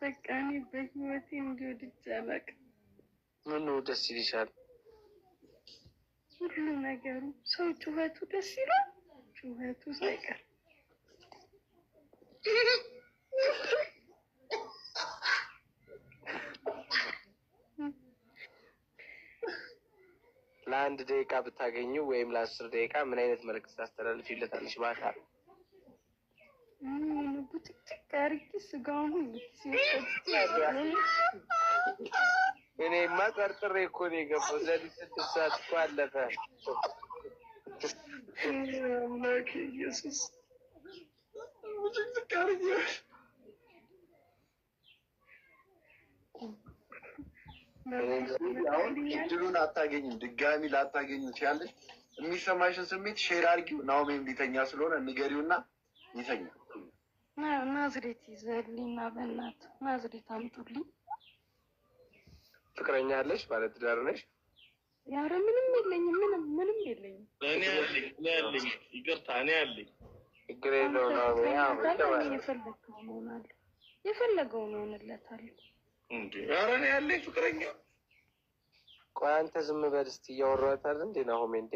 በቃ እኔ በህይወቴ እንዲወድጄ አላውቅም። ምኑ ደስ ይልሻል? ሁሉ ነገሩ። ሰው ጩኸቱ ደስ ይላል፣ ጩኸቱ ሳይቀር ለአንድ ደቂቃ ብታገኙ ወይም ለ10 ደቂቃ ምን አይነት መልዕክት ታስተላልፊለታለሽ? ባታል ቡጭቅጭቅ አድርጌ ስጋውን ሁሉ እኔማ ጠርጥሬ እኮ ነው የገባው። ለሊት 6 ሰዓት እኮ አለፈ። አምላኬ ኢየሱስ ቡጭቅጭቅ አድርጌ አሁን እድሉን አታገኝም፣ ድጋሚ ላታገኙ ትችያለሽ። የሚሰማሽን ስሜት ሼር አድርጊው። ናሆሜም ሊተኛ ስለሆነ ንገሪውና ይተኛ። ናዝሬት ይዘልኝና በእናትህ ናዝሬት አምጡልኝ። ፍቅረኛ አለሽ? ባለትዳር ነሽ? ያረ ምንም የለኝም፣ ምንም የለኝም። እኔ ያለኝ ይቅርታ፣ እኔ ያለኝ ችግር የለውም ነው የፈለገውን እሆንለታለሁ። እንዴ ኧረ እኔ ያለኝ ፍቅረኛ። ቆይ አንተ ዝም በል እስኪ፣ እያወራሁት አይደል እንዴ ናሆሜ? እንዴ